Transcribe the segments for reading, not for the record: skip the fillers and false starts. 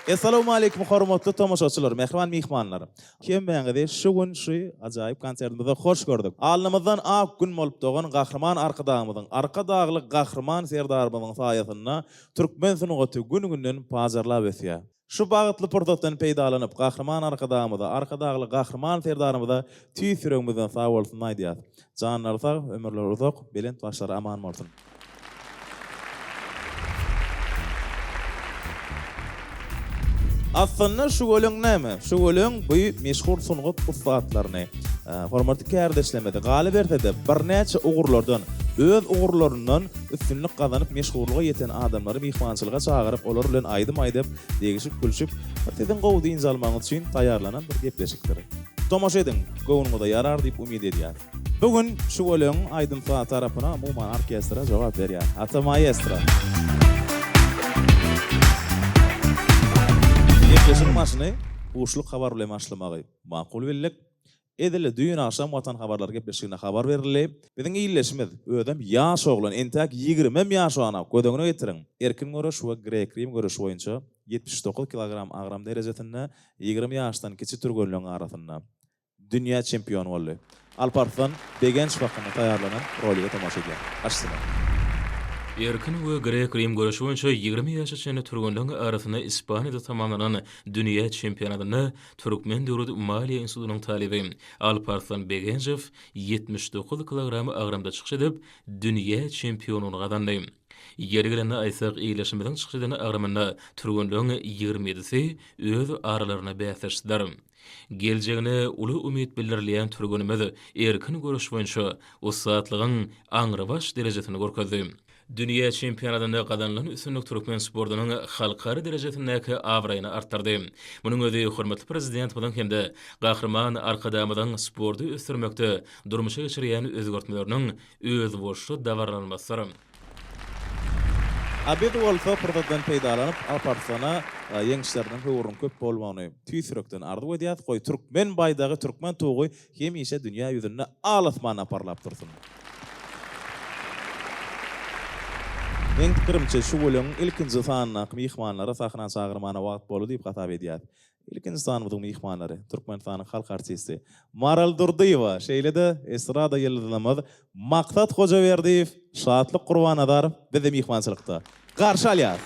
Assalamu alaykum hormatly tamaşaçylar, mehriban mihmanlar. Kim beňede şu gün şu ajaýyp konsertimizde hoş gördük. Alnymyzdan ak gün bolup dogan gahrman arkadağymyzyň, arka dagly gahrman serdarymyzyň saýasyna türkmen sunugaty gün-günden pazarlap ösýär. Şu bagytly portatdan peýdalanyp gahrman arkadağymyza, arka dagly gahrman serdarymyza tüýsüregimizden sag bolsun aýdýar. Janlar sag, ömürler uzak, belent başlar aman bolsun. Aslında şu gölüň näme? Şu gölüň bu meşhur sunugat ustaatlaryny, hormatly kärdeşlemede galy berdi. Bir näçe ugurlardan, öz ugurlaryndan üstünlük gazanyp meşhurlyga ýeten adamlary mihmançylyga çagyryp, olar bilen aýdym-aýdyp, degişip gülüşip, birden gowdy injalmagy üçin taýýarlanan bir gepleşikdir. Tomaşa ediň, gowunuňda ýarar diýip umyt edýär. Bugün şu gölüň Aýdym Saat tarapyna Muman orkestra jogap berýär. Ata maestro. Geçen maşyny uşluk habar bilen başlamagy makul bildik. Edile düýün akşam watan habarlar gepleşigine habar berilip, biziň iýleşimiz ödem ýaş oglan entäk 20 ýaş ana gödöňüne getiriň. Erkin görüş we grek-rim görüş boýunça 79 kilogram agram derejetinde 20 ýaşdan kiçi türgönlüň arasynda dünýä çempionu boldy. Alparslan Begenç wagtyna taýýarlanan rolige tamaşa edýär. Açsylar. Erkin we grek-rim görüşi boýunça 20 ýaşaçyny türgünlüň arasynda Ispaniýada tamamlanan dünýä çempionatyny Türkmen Döwlet Maliýe Institutynyň talibi Alparslan Begenjew 79 kilogram agramda çykyş edip dünýä çempionuny gazandy. Ýeri gelende aýsak iýleşimiziň çykyşyny agramynda türgünlüň 27-si öz aralaryna bäsleşdiler. Geljegine uly umyt bildirilýän türgünimiz erkin görüş boýunça ustaatlygyň aňrybaş derejesini görkezdi. Dünýä çempionatyna gazanılan üstünlük türkmen sportunyň halkary derejesindäki awraýyny artdyrdy. Munyň özi hormatly prezident bilen hemde gahrman arkadamydan sportu ösdürmekde durmuşa geçirýän özgertmeleriniň öz boşlu dawarlanmasy. Abid bolsa portatdan peýdalanyp Alparslana ýeňişlerden howrun köp bolmagyny tüýsürekden ardy edýär. Goý türkmen baýdagy türkmen togy hemişe dünýä ýüzünde alasman aparlap dursun. Men pikirimçe şu gölüň ilkinji sanyna mihmanlara sahna çagyrmana wagt bolup diýip gatap edýär. İlkinji sanymyzyň mihmanlary Türkmenistanyň halk artisti Maral Durdyýewa, şeýle-de estrada ýyldızlamaz Maksat Hojaberdiýew, Şatlyk Gurbanazarow bizi mihmançylykda garşy alýar.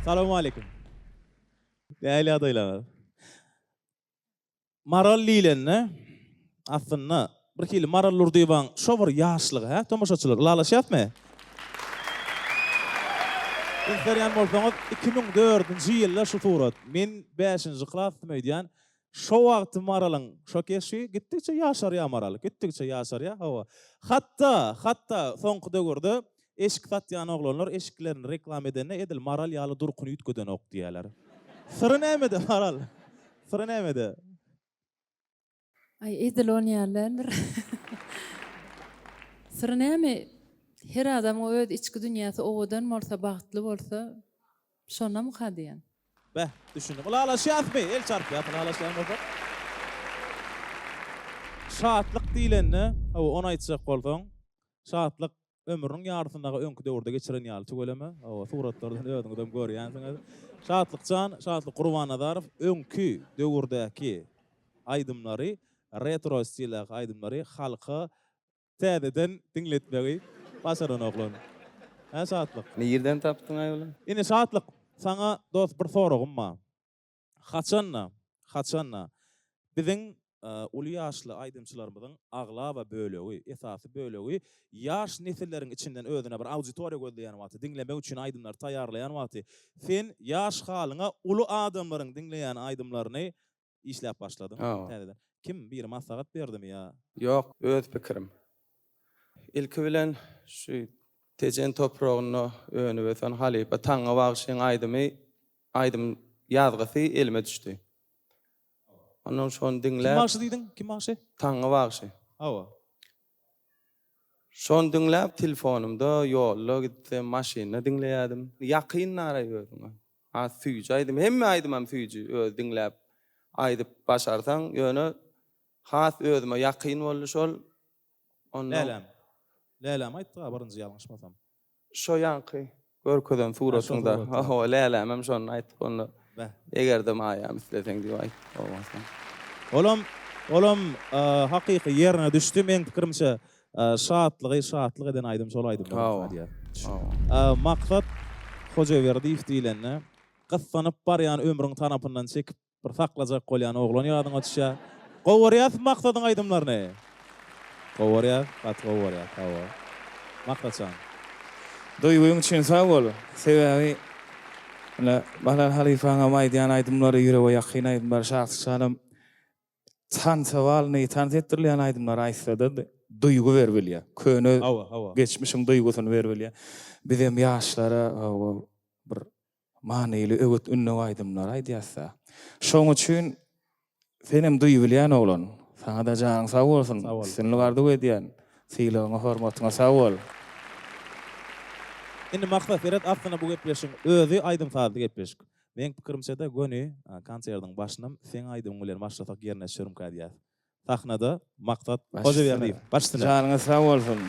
Salamu alaikum. Değerli adaylar. Maral Lilenne aslında bir kili Maral Durdyýewaň şo bir ýaşlygy, ha, tomaşaçylar, lalaşýapmy? Instagram bolsaňyz 2004-nji ýylda şu surat. Men 5-nji klasda öýdýän. Şo wagty Maralyň şo keşi gitdikçe ýaşarýar Maral, gitdikçe ýaşarýar. Hawa. Hatta soňky döwürde eşik satýan oglanlar eşiklerini reklam edende edil Maral ýaly durkuny ýitgeden ok diýerler. Syry nämede Maral? Syry nämede? Ay edil oňýarlar. Syry näme? Her adam öz içki dünýäsi owadan bolsa, bagtly bolsa, şona mı hadýan? Bäh, düşündim. Lalaşýarmy? El çarpýar, lalaşýarmy? Şatlyk diýlenne, hawa onu aýtjak bolsaň, şatlyk ömrüň ýarysyndaky öňkü döwürde geçiren ýaly tügeleme. Hawa suratlardan öňden görýänsiňiz. Şatlykçan, Şatlyk Gurbanazarow öňkü döwürdäki aýdymlary, retro stilak aýdymlary halka täzeden diňletmegi başaran oglan. Ha Şatlyk. Nereden tapdyň aýolam? Ine Şatlyk, sana dost bir soragym bar. Haçanna biziň uly ýaşly aýdymçylarymyzyň agla we bölegi, esasy bölegi ýaş nesilleriň içinden özüne bir auditoriýa gözleýän wagty, diňlemek üçin aýdymlar taýýarlaýan wagty, sen ýaş halyňa uly adamlaryň diňleýän aýdymlaryny işläp başladyň. Täzeden. Kim bir maslahat berdimi ýa? Ýok, öz pikirim. Ilki bilen şu tejen topragyny öňüne wesen halipa taňa bagşyň aýdym ýazgysy elime düşdi. Ondan şonu dinläp. Kim marşy? Taňa bagşy. Hawa. Şon dinläp telefonumda ýolda gitsem maşyna dinleýärdim. Ýakyn naraýdyň. Ha süýji aýdym. Hemme aýdym hem süýji öz dinläp aýdyp başarsaň ýöne has özüme ýakyn boldy şol. Läläm aýtdy barynjy ýalňyşmasam. Şo ýanky görkezem suratynda. Ha läläm hem şonu aýtyp onu. Egerde maýam isleseň diýip aýt. Olam hakyky ýerine düşdi. Men pikirimçe şatlyk eden aýdym şol aýdym. Maksat Hojaberdiýew diýilende gyssanyp barýan ömrüň tanapyndan çekip bir saklajak bolýan oglan ýadyňa düşýär. Gowurýas maksadyň aýdymlaryny. Gowurýas. Maksatçan. Doýuň üçin sag bol. Sebäbi Bahar Halifaňa maýdan aýdymlary ýürege ýakyn aýdymlar şahsy Tansavalny tansetdirlen aýdymlar aýsada duygu berbilýär. Köne geçmişiň duygusyny berbilýär. Bizim ýaşlara bir manyly öwet ünne aýdymlar aýdýarsa. Şoň üçin senem duýulýan oglan. Saňa da jaň sag bolsun. Seni gardyp edýän. Syýlagyňa hormatyňa sag bol. Indi maksat Ferhat aslında bu gepleşiň özü aýdym sazdy gepleşik. Men pikirimçe de göni konsertiň başynam sen aýdym bilen başlasak ýerine şürüm kadýar. Sahnada maksat Hojaberdiýew başladı. Jaňyňyz sag bolsun.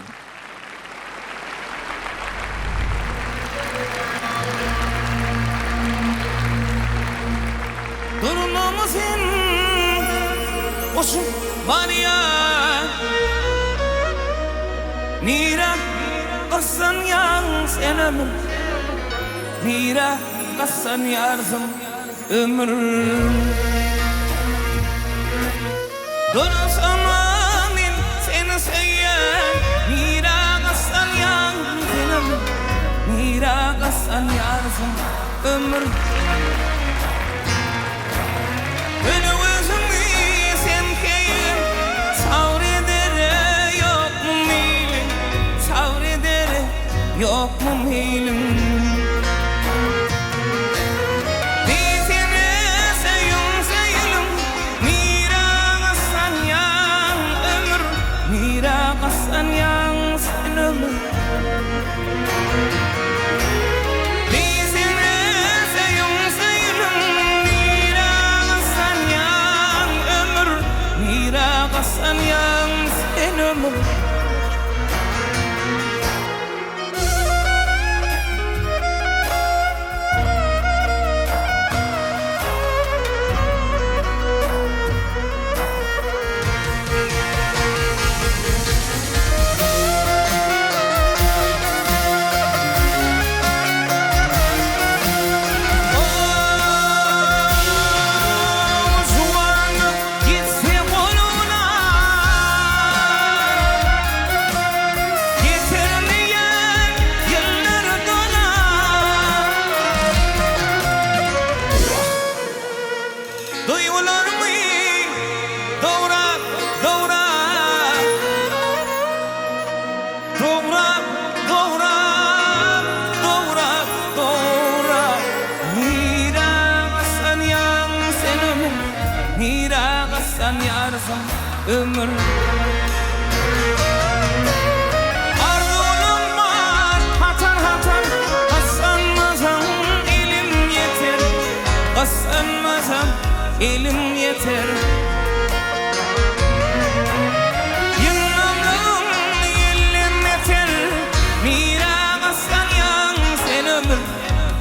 Durmamızın oşun var ya Mira kasan yan senem Mira kasan yarzım ömür Dursamanın seni seyen Mira kasan yan senem Mira kasan yarzım ömür Yok mu milim Dizine sayım Mira kasan yan ömür Mira kasan yan sen ömür Dizine sayım Mira kasan yan ömür Mira kasan yan sen ömür ömür Arzulum var hatan Kasanmasam elim yeter Kasanmasam elim yeter Yıllarım elim yeter Mira kasan yan sen ömür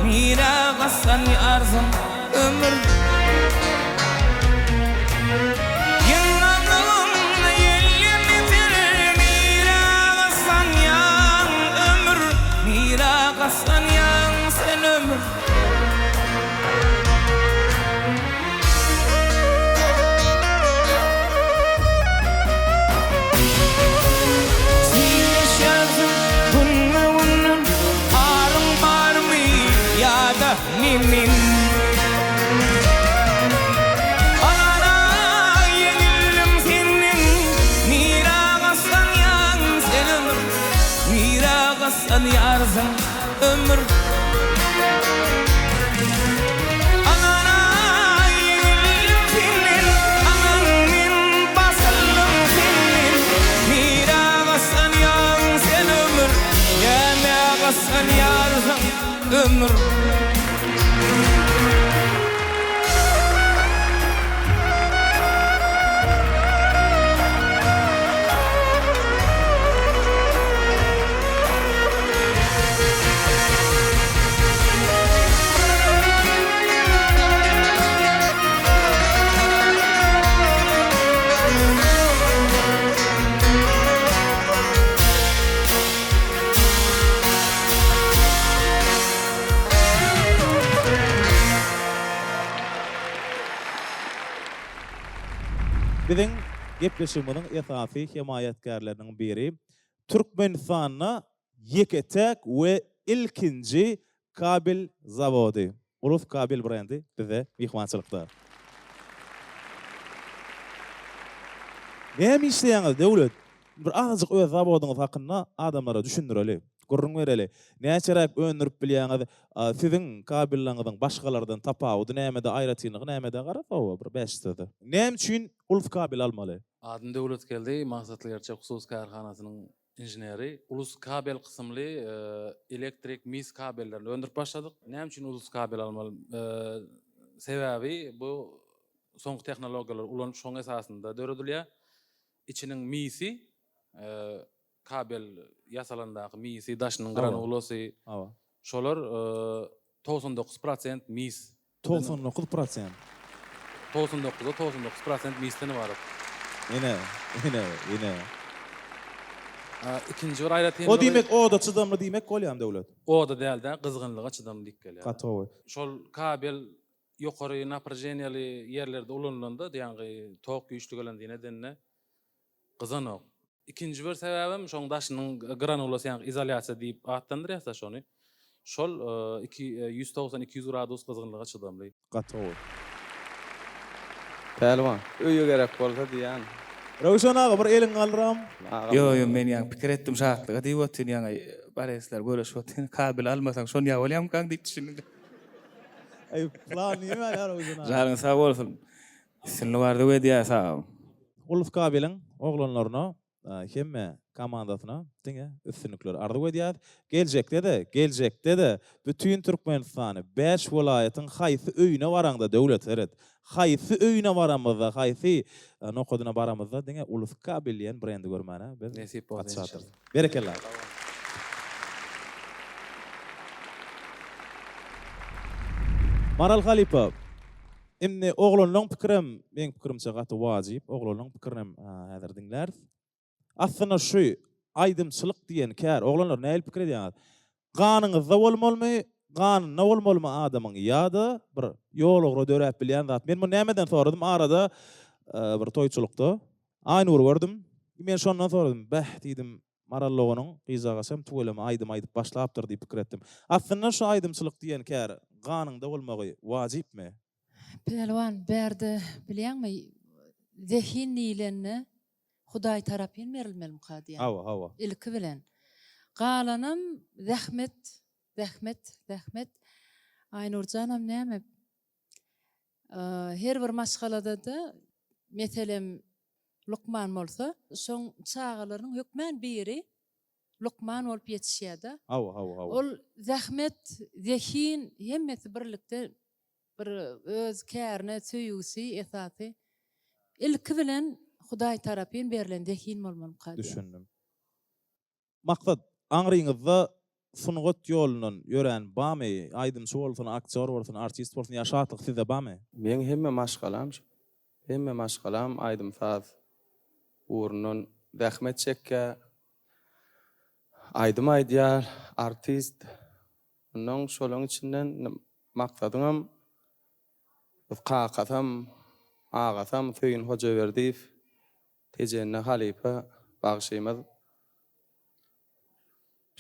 Mira kasan arzum ömür Kasan yan sen ömür Yaşarsın bunun arım var mı ya da nimin Biziň gepleşigimiň esasy himayetkarlarynyň biri Türkmenistanyna ýeketek we ilkinji kabel zawody. Ulus kabel brendi bize mihmançylykda. Näme işleýäňiz döwlet? Bir azık öz zawodyňyz hakynda adamlara düşündireli. Gurrun bereli. Näçerek önürüp bilýäňiz, siziň kabelleriniň başgalardan tapawudy näme-de aýratynlygy näme-de garapaw bir 5 sözi. Näme üçin ulus kabel almaly? Adym döwlet geldi, maksatly gerçek husus karhanasynyň injineri. Ulus kabel kısımly elektrik mis kabellerini öndürüp başladyk. Näme üçin ulus kabel almaly? Sebäbi bu soňky tehnologiýalar ulanyp şoň esasynda döredilýär. İçiniň misi kabel yasalandaky misi, daşynyň granulosy, şolar 99% mis. 99%. 99% misden ibaret. Ine. İkinci bir aýratyn. O diýmek o da çydamly diýmek bolýan döwlet. O da däl-de gyzgynlyga çydamly diýip gelýär. Gatowy. Şol kabel ýokary naprejeniýaly ýerlerde ulanylanda, ýani tok güýçlü gelendiğine denle gyzanyk. İkinji bir sebäbim şoň daşynyň granulosy ýani izolasiýa diýip atlandyrýarsa şonu. Şol 190-200 gradus gyzgynlyga çydamly. Gatowy. Pelwan, öýe gerek bolsa diýän. Rawşan ağa bir eliň alyram. Yo men ýa pikir etdim şahtlyga diýip ötün ýa baresler göreşip ötün kabel almasaň şonu ýawalyam kaň diýip düşündi. Ay plan niýe ýa Rawşan ağa? Jaryn sag bolsun. Sinli bardy we diýär sag. Ulus kabeliň oglanlaryna hemme komandasyna diňe üstünlikler ardy edýär. Geljekde de bütün Türkmenistany 5 welaýatyň haýsy öýüne baranda döwlet eret. Haýsy öýüne baramyzda, haýsy nokodyna baramyzda diňe ulus kabel diýen brendi görmäne biz Nesip bolsun. Berekeller. Maral Halipa. Imni oglanyň pikirim, men pikirimçe gaty wajyp, oglanyň pikirini häzir diňler. Aslında şu aydımçılık diyen kär oglanlar näil pikir edýär? Ganyňyzda bolmalymy, ganyna bolmalymy adamyň ýa-da bir ýolagry döräp bilýän zat. Men bu nämeden soradym arada bir toýçulukda aýny ur gördüm. Men şondan soradym, "Bäh" diýdim, maralloganyň gyzagasam tuweleme aýdym aýdyp başlapdyr diýip pikir etdim. Aslında şu aydımçılık diyen kär ganyňda bolmagy wajypmy? Pelwan berde bilýänmi? Zehinlilerini Hudaý tarapyn berilmeli kadiýan. Hawa. İlki bilen. Galanam zähmet. Aynurjanam näme? Her bir maşgalada da meselem Lukman bolsa, şoň çağalaryň hökmen biri Lukman bolup ýetişýärdi. Hawa. Ol zähmet, zehin hemmesi birlikde bir öz kärine söýüsi esasy. İlki bilen Hudaý tarapyn berilen zehin bolmaly kadiýan. Düşündüm. Maksat aňryňyzda sunugat ýolundan ýören bamy, aýdymçy bolsun, aktyor bolsun, artist bolsun, ýaşatlyk size bamy? Men hemme maşgalam aýdym saz. Urunun zähmet çekke. Aýdym aýdýar, artist. Onuň şolaň içinden maksadym qaqasam, ağasam Söýün Hojaberdiýew, Tejenne Halipa bagşymyz.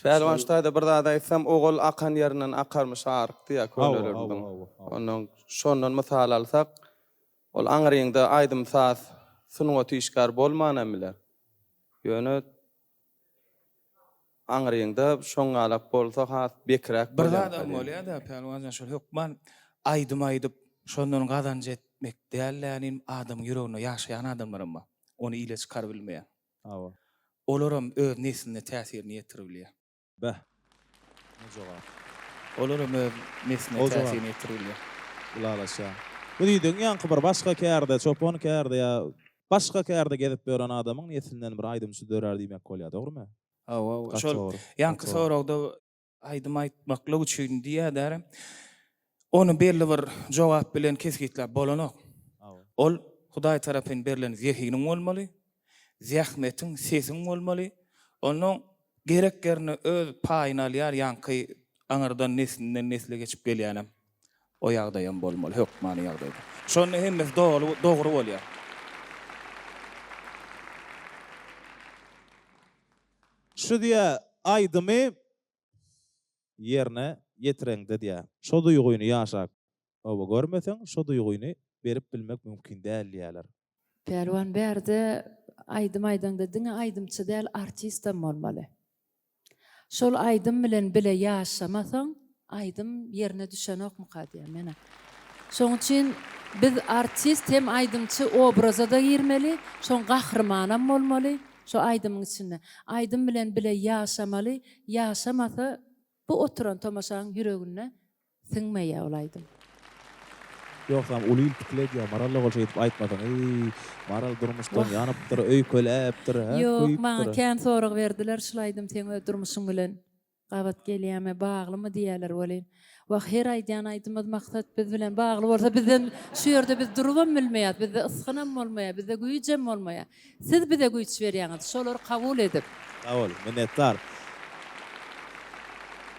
Pelwan ştaýda bir zat aýtsam, ogul akan ýerinden akarmy şarykdy ýa kölelerden. Onuň şondan mysal alsak, ol aňryňda aýdym saz sunuga tüýşkär bolmanamylar. Ýöne aňryňda şoň alap bolsa has bekrak Bir adam bolýar da pelwan şol hökman aýdyp şondan gazanç etmek däl adam ýüregine ýaşaýan adamlarma. Onu ile çıkar bilmeýär. Hawa. Olaram öz nesline täsirini ýetirbilýär. Bäh. Ne jogap. Olaram öz nesline O jogap. täsirini ýetirbilýär. Ulalaşa. Bu diýdiň ýanky bir başga kärde, çopon kärde ýa başga kärde gezip beren adamyň neslinden bir aýdymçy dörer diýmek bolýar, dogrymy? Hawa. Şol ýanky soragda aýdym aýtmaklyk üçin diýär. Onu belli bir jogap bilen kesgitlep bolanok. Ol Hudaý tarapyn berilen zehiniň bolmaly, zähmetiň sesiň bolmaly. Onuň gereklerini öz paýyna alýar, ýanky aňardan neslinden nesle geçip gelýänam. O ýagdaýam bolmaly, hökmany ýagdaýda. Şonu hemmes dogry bolýar. şu diye aydymy ýerine ýetireňdi diye. Şo duýguny ýaşap oba görmeseň, şo duýguny berip bilmek mümkin däl diýerler. Perwan berde aýdym-aýdyňda diňe aýdymçy däl artistam bolmaly. Şol aýdym bilen bile ýaşamasaň, aýdym ýerine düşen okmuka diýär mene. Şoň üçin biz artist hem aýdymçy obraza da girmeli, şoň gahrmanam bolmaly, şo aýdymyň içinde. Aýdym bilen bile ýaşamaly, ýaşamasa bu oturan tomaşanyň ýüregine siňmeýär olaýdym. Yoksam ulyl piklek ya maralla bolsa ýetip aýtmadan, ey maral durmuşdan ýanypdyr, öýköläpdir, ha, Yok, köýüpdir. maňa kän sorag berdiler, şulaydım sen öz durmuşyň bilen gabat gelýärmi, baglymy diýerler bolýan. Wa her aýdýan aýdymyz maksat biz bilen bagly bolsa bizden şu ýerde biz durubam bilmeýär, bizde ysgynam bolmaýar, bizde güýjem bolmaýar. Siz bize güýç berýäňiz, şolary kabul edip. Awol, minnetdar.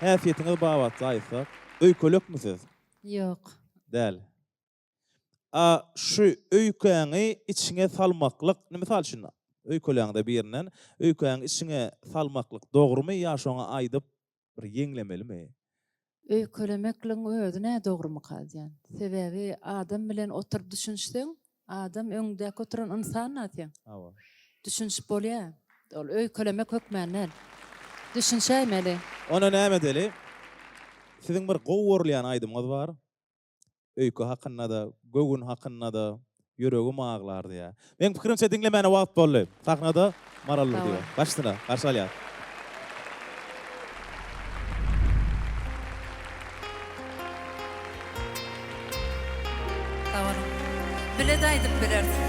Häsiýetiňiz babat aýsa, öýkölekmisiz? Yok. Däl. Şu öýkäňi içiňe salmaklyk, misal şunu, öýköläňde birinden, öýkäňi içiňe salmaklyk dogrymy ýa şoňa aýdyp bir ýeňlemelimi? Öýkölemekliň özüne dogrymy kalýan. Sebebi adam bilen oturup düşünsеň, adam öňdäki oturan insan näçe? Awol. Düşünş bolýar. Ol öýkölemek hökmänler. Düşünşäýmeli. Ona näme deli? Siziň bir gowurlayan aýdymyňyz bar. Öýkü hakynda da, gögün hakynda da ýüregim ağlardy ýa. Men pikirimçe dinlemene wagt boldy. Sahnada marally Tamam. diýär. Başdyna, garşy alýar. Tamam. Bile de aýdyp berersin.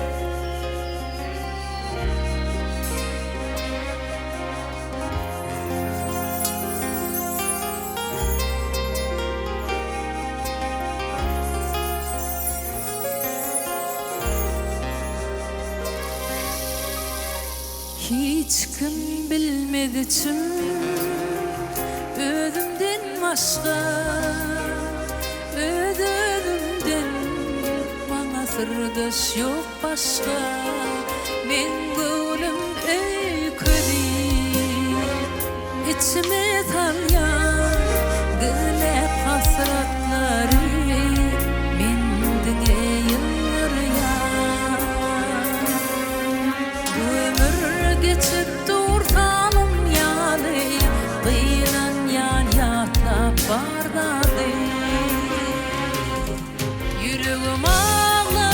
Hiç kim bilmedi tüm özümden başka, özümden bana sırdaş yok başka. Men gönlüm öyküdi, içime talyan gülep hasratları. Men dine yıllar ya, bu ömür geçip durtanım yani, kıyılan yan yatla bardadı. Yüreğim ağla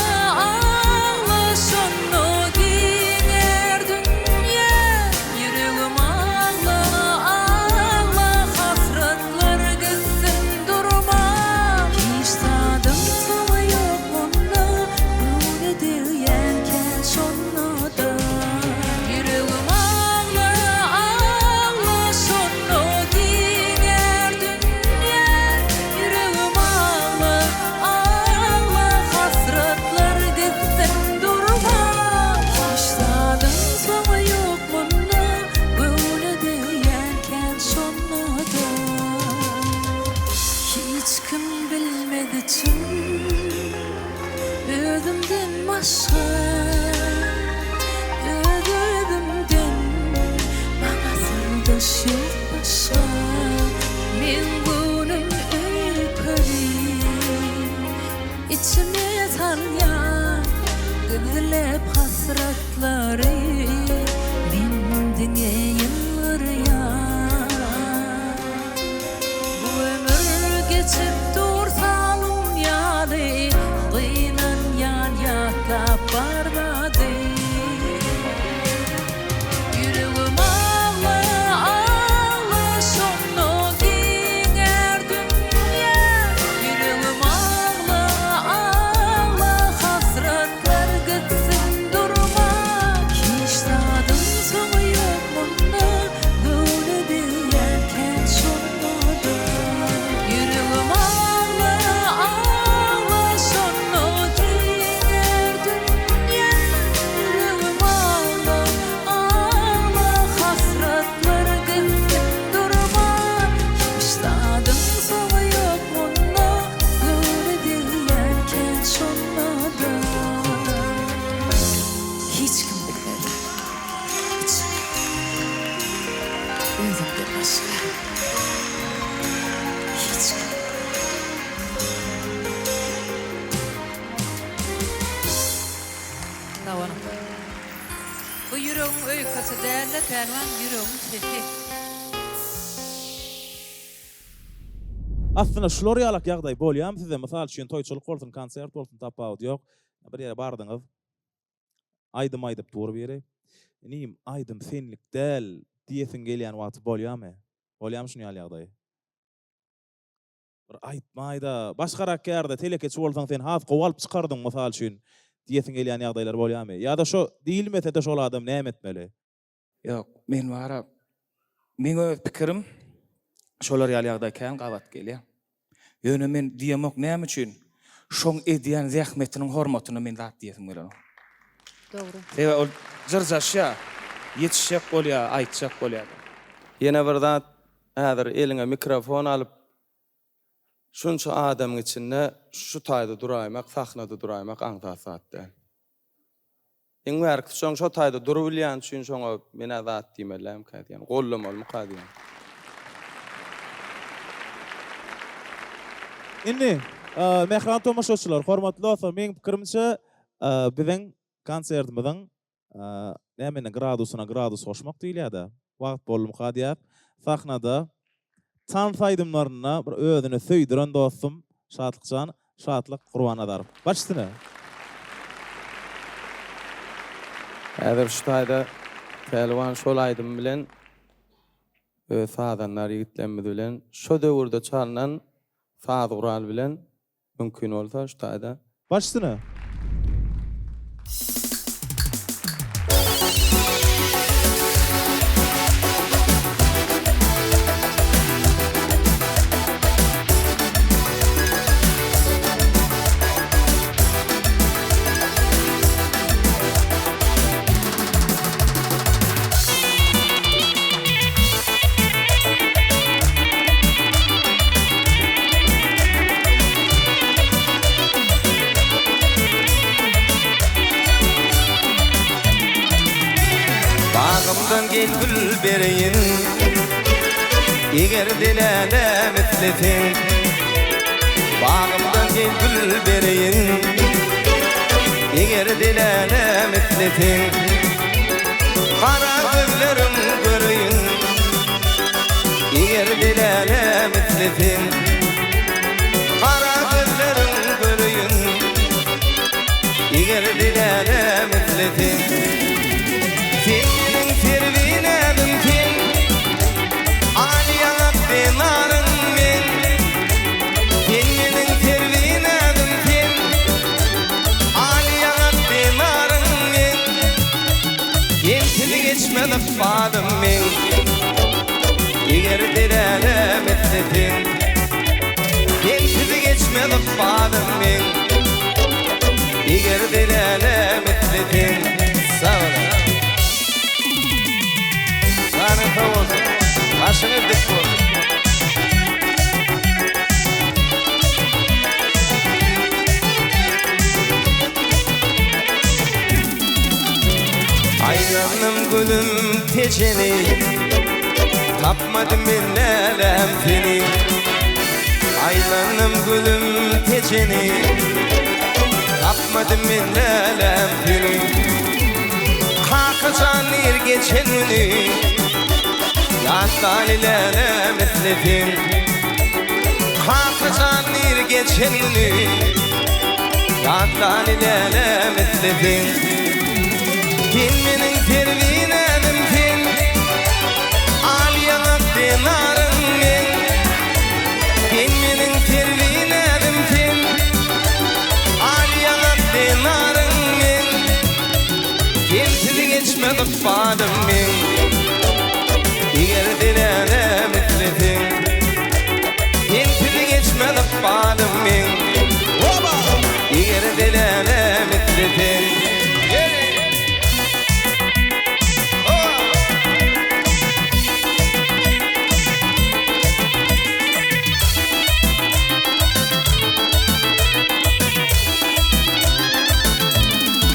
ağla şonu gider dünya. Yüreğim ağla ağla hasretler gitsin durma. Hiç tadım sana yok bunda, böyle diyenken şonu da. Yüreğim ağla ağla şonu gider dünya. Yüreğim ağla ağla hasretler gitsin durma. Hiç tadım sana yok bunda, böyle diyenken şonu da. Hiç kim bilmedi tüm özümden başka, özümden bana sırdaş yok başka. Men gönlüm öyküdi, içime talyan gülep hasratları. Men dine yıllar ya, bu ömür geçip dursalım yani, kıyılan yan yatla bardadı. Yüreğim ağla ağla şonu gider dünya. Yüreğim ağla ağla hasretler gitsin durma. Hiç tadım sana yok bunda, böyle diyenken şonu da. Yüreğim ağla yüreğim öyküsü değerli pelvan yüreğim sefi. Aslında şular ýalak ýagdaý bolýar. Size mysal üçin toýçylyk bolsun, konsert bolsun tapawut ýok. Bir ýere bardyňyz. Aýdym aýdyp dur beri. Nim aýdym senlik del diýesin gelýän wagt bolýarmy? Bolýarmy şunu ýagdaý? Bir aýtmaýda, başgarak ýerde telekeç bolsaň sen haz gowalyp çykardyň mysal üçin diýesin gelýän ýagdaýlar bolýarmy? Ýa-da şo diýilmese de şol adam näme etmeli? Ýok, men wara men öz pikirim şolar ýaly kän gawat gelýär. Ýöne men diýemok näme üçin? Şoň edýän zähmetiniň hormatyny men zat diýesim geler. Doğru. Ewa ol jyrjaşya, ýetişjek bolýar, aýtjak bolýar. Ýene bir zat häzir eliňe mikrofon alyp şunça adamyň içinde şu taýda duraýmak, sahnada duraýmak aňdasatdy. Eň wärkli şoň şu taýda durup bilýän üçin şoňa mene zat diýmelem kädiýän. Gollamaly kädiýän. Indi mehran tomaşaçylar, hormatly dostlar, meň pikirimçe biziň konsertimizin näme gradusuna gradus hoşmak diýilýär-de. Wagt bolum kadýar. Sahnada tansaýdymlaryna bir özüni söýdiren dostum Şadlykjan, Şadlyk Gurbanadarow. Başdyna. Häzir şu taýda pelwan şol aýdym bilen öz sadanlar ýigitlerimiz bilen şu döwürde çalynan saz gural bilen mümkin bolsa şu taýda Başdyna. Bağımdan gel gül bereyin, eğer dilene mitletin. Bağımdan gel gül bereyin, eğer dilene mitletin. Kara gözlerim göreyim, eğer dilene mitletin. Kara gözlerim göreyim, eğer dilene mitletin. Senin tervinedim sen, aliyak denarın men. Senin tervinedim sen, aliyak denarın men. Yentili geçmedi fadım men, eğer dilenem etledin. Yentili geçmedi fadım men, eğer dilenem etledin. Sağ olun. Sana tavuk, başını dik bul. Aylanım gülüm teceni, tapmadım ben nelem seni. Aylanım gülüm teceni, tapmadım ben nelem seni. Kalkacan ir geçen günü, yastalilere mitletin. Kalkacan ir geçen günü, yastalilere mitletin. Kiminin tervinedim sen, aliyak denarın men. Kiminin tervinedim sen, aliyak denarın men. Yentili geçmedi fadım men, eğer dilene mitletin. Yentili geçmedi fadım men, eğer dilene mitletin.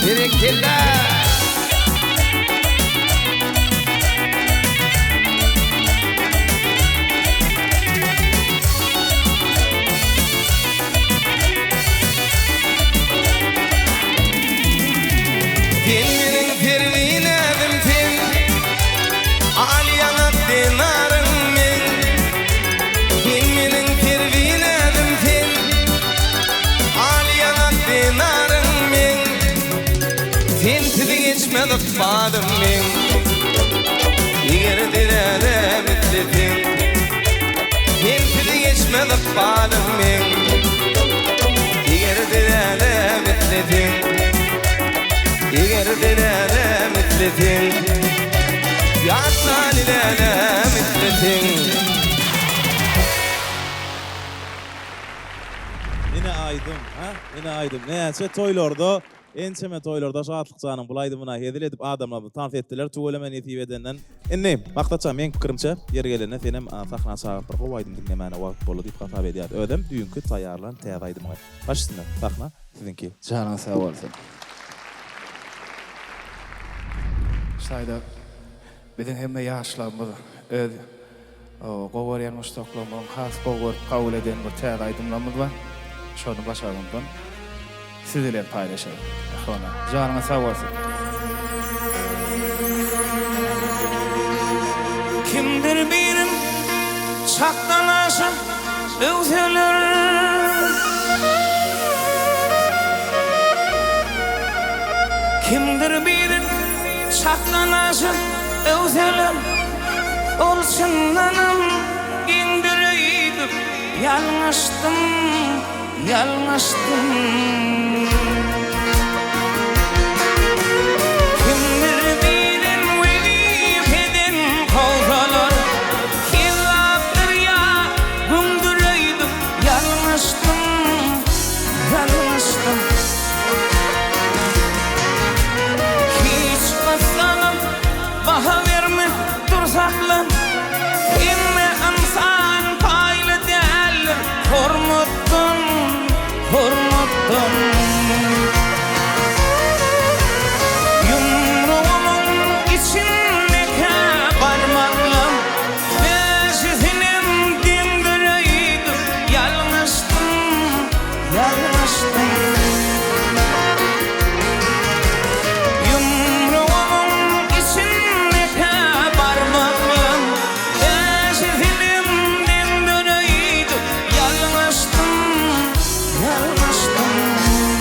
Teşekkürler. Senin tervinedim sen, geçmedik badım men Eger dilere mitletin Hilpili geçmedik badım men Eger dilere mitletin Eger dilere mitletin Yatsa dilere mitletin Yine aydım, ha? Yine aydım. Näçe toýlarda, ençeme toýlarda şatlyk janyň bulaydybyna hedil edip adamlary tanf etdiler. Tugulama netip edenden. Indi, maktaça men pikirimçe yer gelene senem sahna çağırtyp goýdym dinlemene wagt bolu diýip hatap edýär. Ödem düýünkü taýýarlan täýäýdym. Başyna sahna sizinki. Canan sağ olsun. Şayda bizim hemme yaşlarımız öz gowar ýalmaş toklamyň has gowar kabul eden bir täýäýdymlarymız var. Şonu başarymdan sizlerle paylaşalım. Ahwana, Canan sağ olsun. Kimdir birim çakdanlaşıp öwseler Kimdir birim çakdanlaşıp öwseler Ol çyndanam indireyip yalňaşdym yalňaşdym Kimdir birim welip eden kovsalar Hillapdyr ya gündüreyip yalňaşdym yalňaşdym Hiç basanam baha verme dursaklan Inne insan paýly däller hormatdan hormatdan Yumruğumun içindeki parmaklam Beşizinem dindireydi yalňaşdym yalňaşdym Yumruğumun içindeki parmaklam Beşizinem dindireydi yalňaşdym yalňaşdym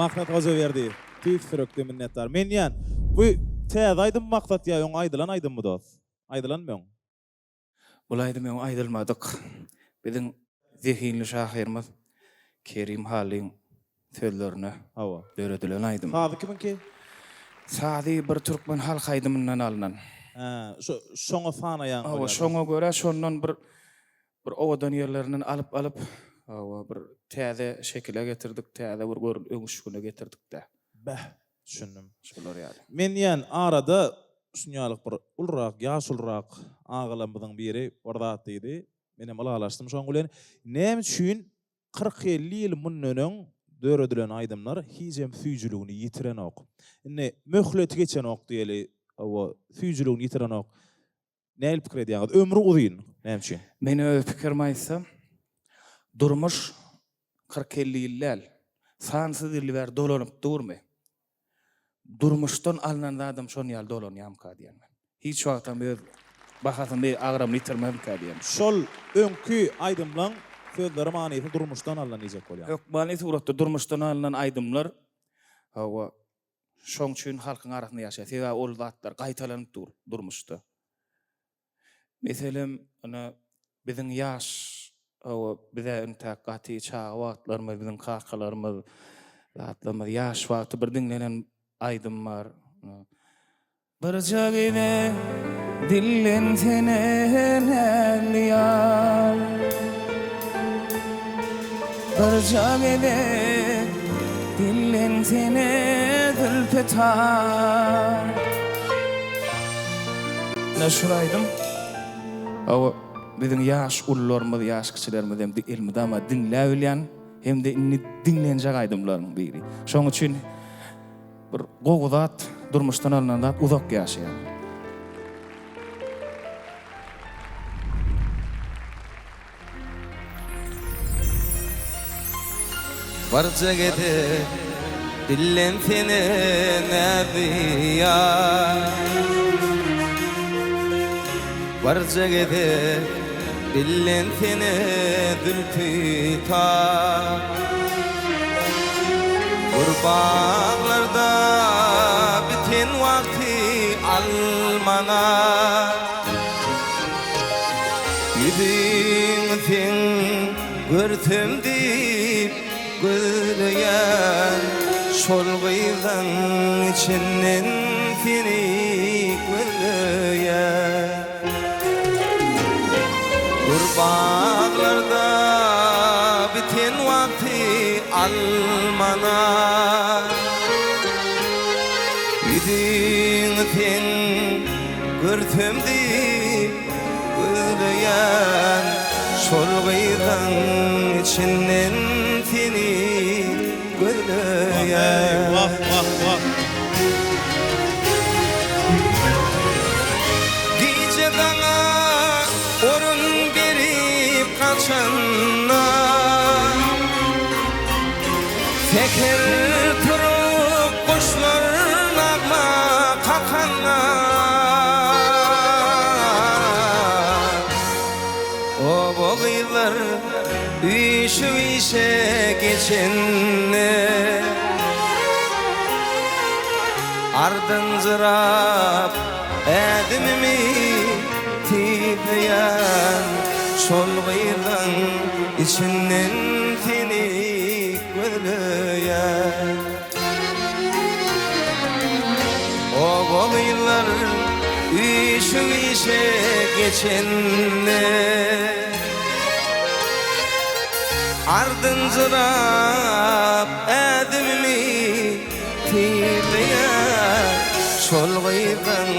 Maksat goza berdi. Tüy sürükli minnettar. Men ýan bu täze aydym maksat ýa ýoň aydylan aydymmy dost? Aydylanmy? Bulaydy men aýdylmadyk. Biziň zehinli şahyrymyz Kerim Halyň sözlerine Hawa. döredilen aydym. Hady kiminki? Sady bir türkmen halk aydymyndan alynan. Ha, şoňa sanaýan. Hawa şoňa göre şondan bir owadan ýerlerinden alyp hawa bir täze şekile getirdik, täze bir öňüşgüne getirdik-de. Bäh, düşündüm. Şolar ýaly. Men ýan arada şunýalyk bir ulrak, ýaşulrak agalamyzyň biri ordat idi. Menem alalaşdym şoň bilen. Näme üçin 40-50 ýyl mundan döredilen aydymlar hijem süýjüligini ýitiren ok. Ine möhleti geçen ok diýeli, hawa süýjüligini ýitiren ok. Näil pikir edýäňiz? Ömrü uzyn. Näme üçin? Men öz pikirimi aýtsam, durmuş 40-50 ýyllar sansız ýyllar dolanyp durmy. Durmuşdan alınan adam şon ýal dolanýam ka diýenmen. Hiç wagtam öz bahasyny agram ýitirmem ka diýen. Şol öňkü aydymlaň sözleri manyny durmuşdan alynan ýek bolýar. Yok, many suratda durmuşdan alınan aydymlar hawa şoň üçin halkyň arasynda ýaşaýar. Sebäbi ol zatlar gaýtalanyp durmuşda. Meselem ana biziň ýaş hawa bize intaqaty çağa wagtlarymyz, biziň kakalarymyz, zatlarymyz ýaş wagty bir dinlenen aydym var. Bir jagine dillen tenen ýar. Bir jagine dillen tenen zülpetar. Ne şuraydym? Awa biziň ýaş ullarymyz, ýaş kişilerimiz hem ilmide ama dinläp bilýän hem de inni dinlenjek aydymlaryň biri. Şoň üçin bir gowzat durmuşdan alynan zat uzak ýaşaýar. Barca gede dillen seni nädiyar. Barca gede dillen seni dülpitar. Gurbağlarda bitin vakti almana. Yüzün sen görtüm deyip gülüyen şol gıydan içinden seni gülüyen. Gurbağlarda bitin vakti almana. Yüzün sen görtüm deyip gülüyen şol gıydan içinden seni gülüyen. Vah. Gece dana orun berip kaçanlar, teker turup kuşlar nagma kakanlar. O boğaylar üşü geçenler, ardın zırap edimimi titreyen şol gıydan içinden seni gülüyen. O boğaylar üşü geçenler, ardın zırap edimimi titreyen şol gıydan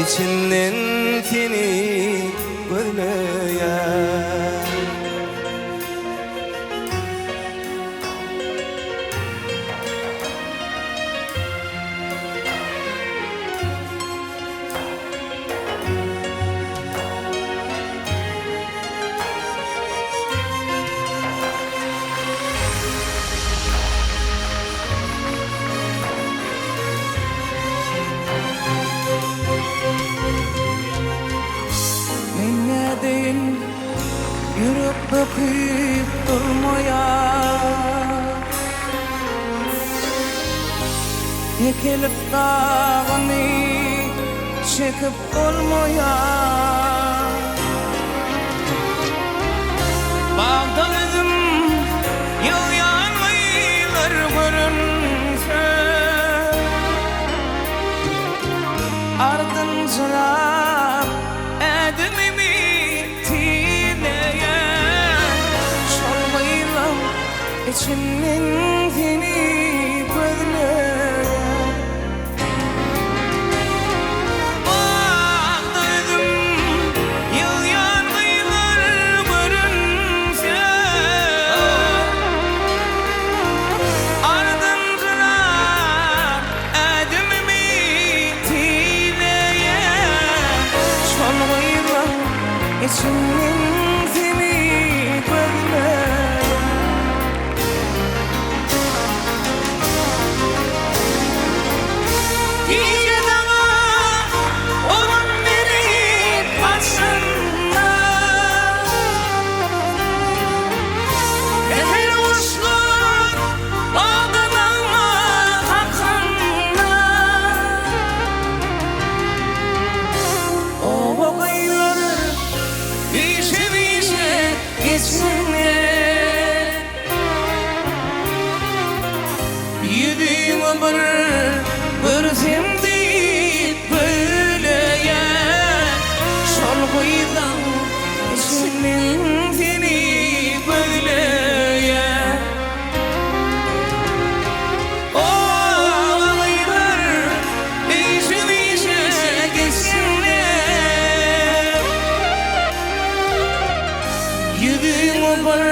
içinden seni gülüyen. Çekilip dağını çekip olmayan Bağdan özüm yılyan aylar görünse Ardınca edimimi tileyen Şolmaylam içimnin seni gözleyen Bağdadım yılyan aylar görünse Ardınca edimimi tileyen Şolmaylam içimnin seni gözleyen Gece dama olan biri başında Eher uçlar bağdanama hakkında O vakayları işe geçsinler Yüdüğüm ömür Görsem deyip böyleyen Şol koydan içimin seni böyleyen O ağlaylar işe geçsinler Yüdüğüm ömür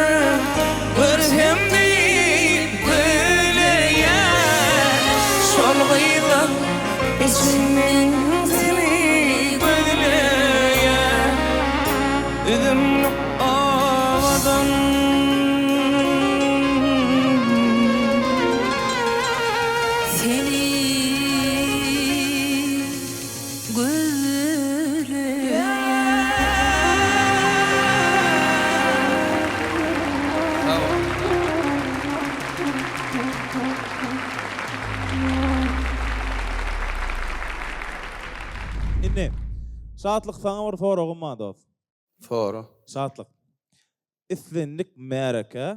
Görsem deyip böyleyen Şol koydan İçimin seni böyleyen Üzümlü ağadan Seni Inni. Saatlyk sana bir foragym var dost. Foro. Saatlyk. İslenlik märeke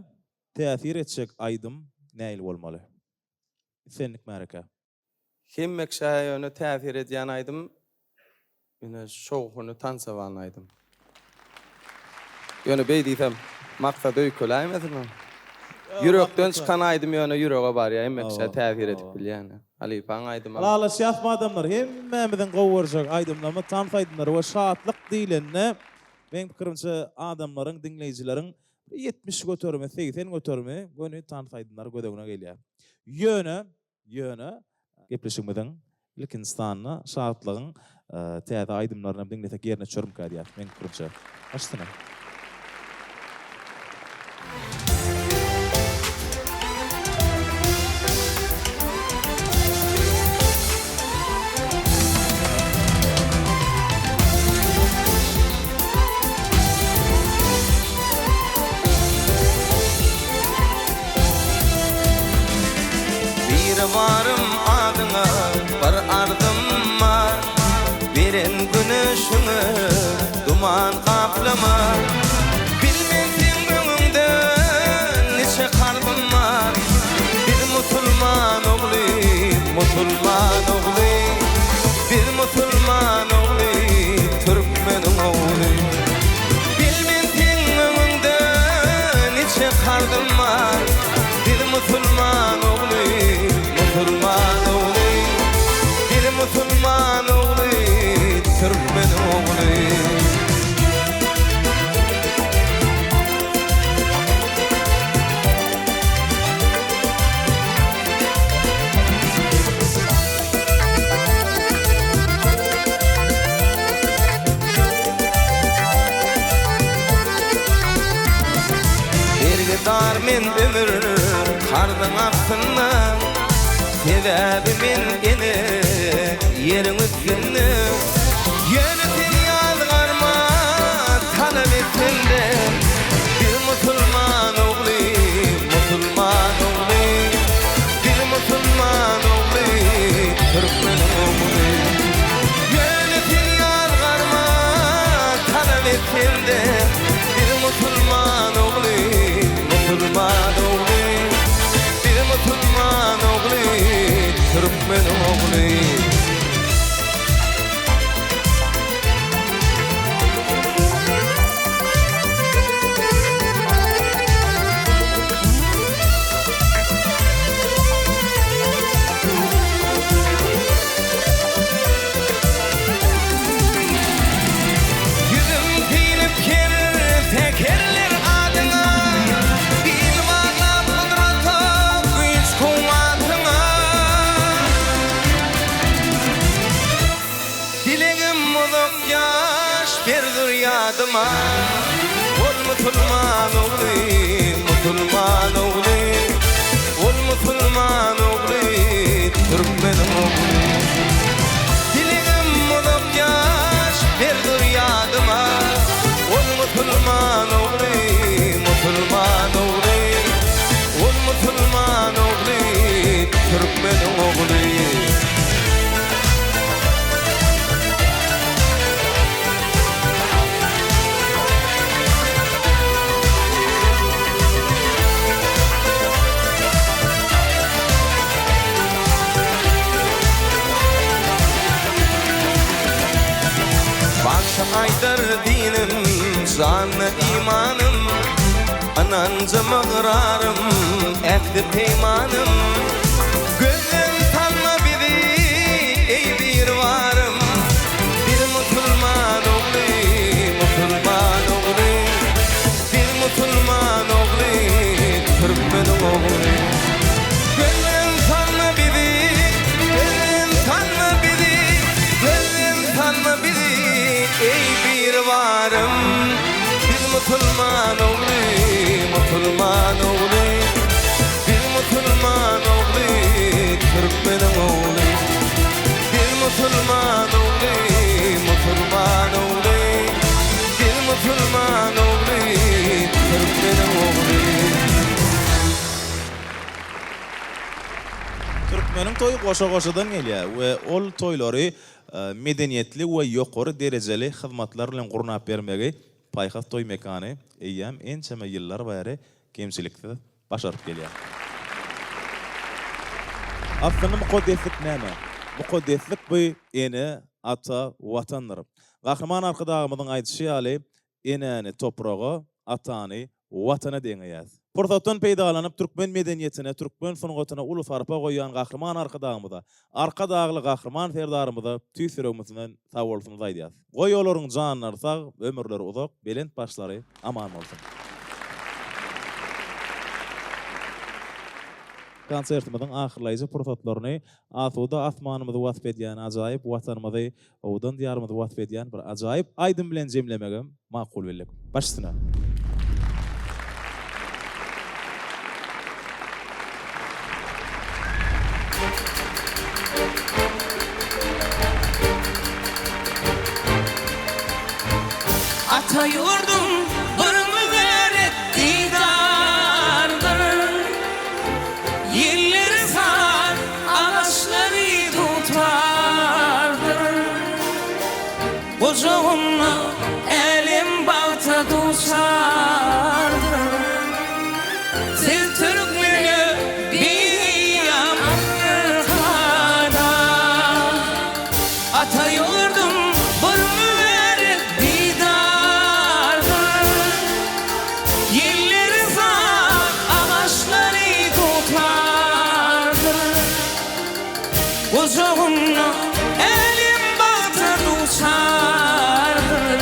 täsir etjek aýdym näil bolmaly? İslenlik märeke. Hemmek şaýyny täsir edýän aýdym. Ine şowhuny tansawan aýdym. Ýöne beýdiýsem maksat öýköläýmezmi? Yürekden çıkan aýdym ýöne ýürege barýa, hemmek şaý täsir edip bilýän. Alipan aýdym. Lala şäsma adamlar hemmemizin gowurjak aýdymlamy tansaýdymlar we şatlyk diýilende men pikirimçe adamlaryň dinleýijileriň 70 götürme, 80 götürme göni tansaýdymlar gödegine gelýär. Ýöne gepleşigmeden ilkinstanna şatlygyň täze aýdymlaryny dinletek ýerine çörümkä diýär men pikirimçe. Açdyna. Varım adına, var ardıma Biren güneşini duman kaplama Bilmezsin önümde neçe kalbim var Bir musulman oğlu, Bir musulman oğlu, Türkmenin oğlu Bilmezsin önümde neçe kalbim var Bir musulman oğlu Musulman oğlu, bir musulman oğlu, Türkmen oğlu. Bir gidar men ömür, kardan aksından Sebebimin ene yerin üstünde Yönetin yalgarma talep etmende Bir musulman oğlu, Bir musulman oğlu, durma ol musulman oğlu musulman oğlu ol musulman oğlu Türkmen oğlu dilim olup yaş verdir yadıma ol musulman oğlu musulman oğlu ol musulman oğlu Türkmen oğlu aydır dinim, canı imanım Anancı mıgrarım, ehdi peymanım Gözden tanma bizi, ey bir varım Bir musulman oğlu, musulman oğlu Bir musulman oğlu, Türkmen oğlu Gözden tanma bizi, gözden tanma bizi Gözden tanma bizi ey bir varım bir musulman oğlu musulman oğlu bir musulman oğlu Türkmen oğlu bir musulman oğlu musulman oğlu bir musulman oğlu Türkmen oğlu Türkmenin toyu goşa-goşadan gelýär we ol toylary medeniyetli we ýokary derejeli hyzmatlar bilen gurnap bermegi paýhas toy mekany eýýäm ençeme ýyllar bäri kemçilikde başaryp gelýär. Aslında mukaddeslik näme? Mukaddeslik bu ene ata watandyr. Gahrman arkadagymyzyň aýdyşy ýaly eneni topragy, atany watana deňeýär. Pursatdan peýdalanyp Türkmen medeniýetine, Türkmen sungatyna uly farpa goýan gahrman arkadagymyza, arka dagly gahrman ferdarymyza tüýsüregimizden sag bolsuny aýdýar. Goý olaryň janlary sag, ömürleri uzak, belent başlary aman bolsun. Konsertimizin ahirlaýjy pursatlaryny asuda asmanymyzy wasp edýän ajaýyp watanymyzy, owdan diýarymyzy wasp edýän bir ajaýyp aýdym bilen jemlemegem makul belek. Başsyna. Ata yurdum bir mübarek didardır Yılları sar ağaçları tutardır Ocağımla elim balta duşardır Siz Türkmen'i bir arkada Ata yurdum bir mübarek Ocağımla elim balta duşardır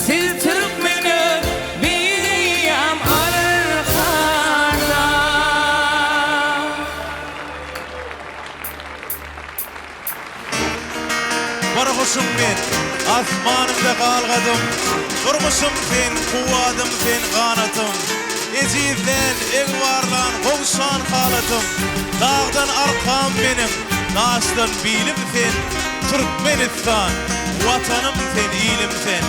Siz Türkmen'i bilýän arkada Barhoşum men, asmanımda galgadım Durmuşum sen, kuvadım sen ganatım Ecizden, egvarlan, kovşan halatım Dağdan arkam benim, daşdan bilim sen Türkmenistan, vatanım sen, ilim sen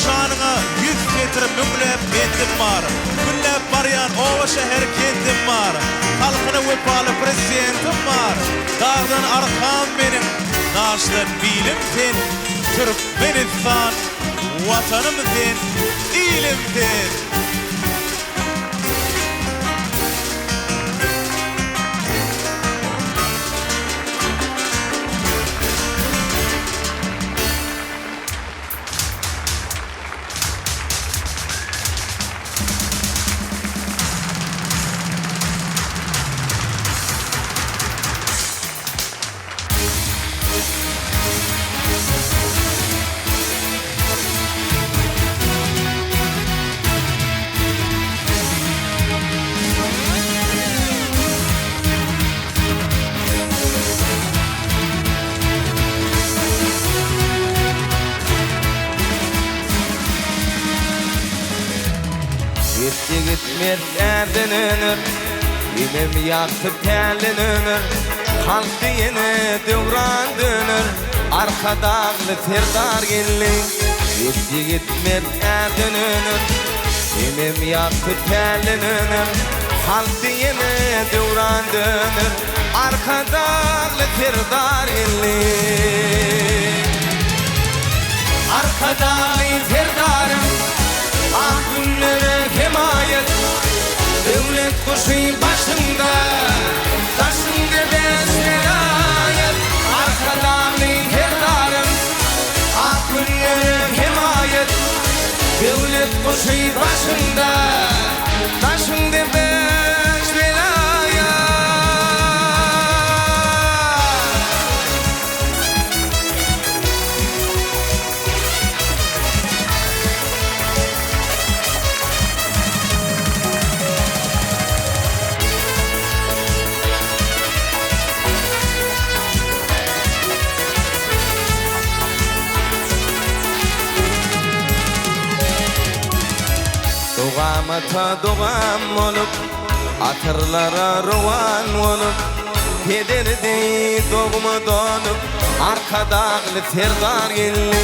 Şanına 100 metre mümlep bendim var Güllep baryan ova şehir kendim var Halkına vepalı presidentim var Dağdan arkam benim, daşdan bilim sen Türkmenistan, vatanım sen, ilim sen mertlerden önür İmem yaktıp telin önür Halk diyene devran dönür Arkadağlı terdar gelli Yedi git mertlerden önür İmem yaktıp telin önür Halk diyene devran dönür Arkadağlı terdar gelli Arkadağlı terdarım Ah günlere kemayet Devlet kuşu başında Taşında besmelayet Arkadağlı terdarım Ah günlere kemayet Devlet kuşu başında Taşında besmelayet Doğamata doğam olup Atırlara rovan olup Pederdi doğumu donup Arkadağlı terdar gelli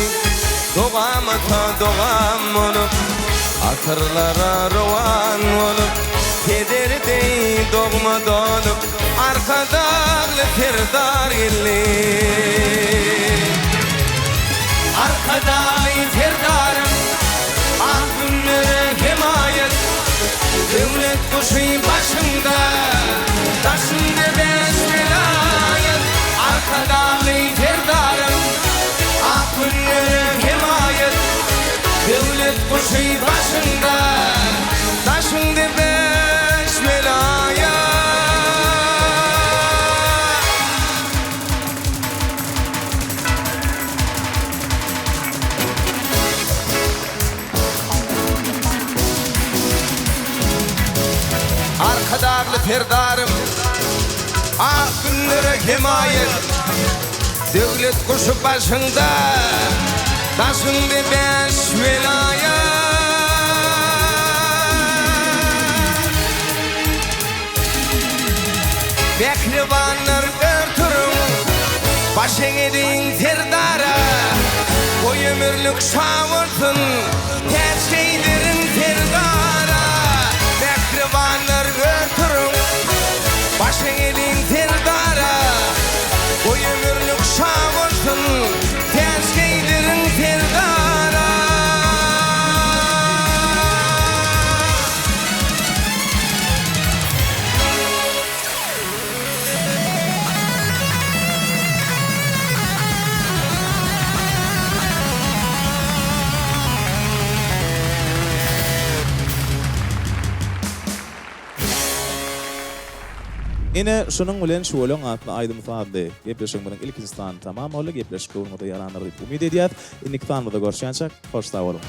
Doğamata doğam olup Atırlara rovan olup Pederdi doğumu donup Arkadağlı terdar gelli Arkadağlı terdarım Ah günlere kemayet Devlet kuşu başında Taşında besmelayet Arkadağlı terdarım Ah günlere kemayet Devlet kuşu başında Taşında besmelayet Arkadağlı terdarım Ah günlere kemayet Devlet kuşu başında Taşında beş velayet Bekrivanlar örtürüm Baş eğedin terdara O ömürlük şavursun Ters giydirin terdara Bekrivanlar örtürüm Baş eğedin terdara O ömürlük şavursun Ters giydirin terdara Ine şunun bilen şolong atly aýdym fady. Gepleşigimiň ilk instan tamam boly gepleşik bolmagy yarandyr diýip umyt edýär. Innik tanlyda görüşýänçek hoş sag bolun.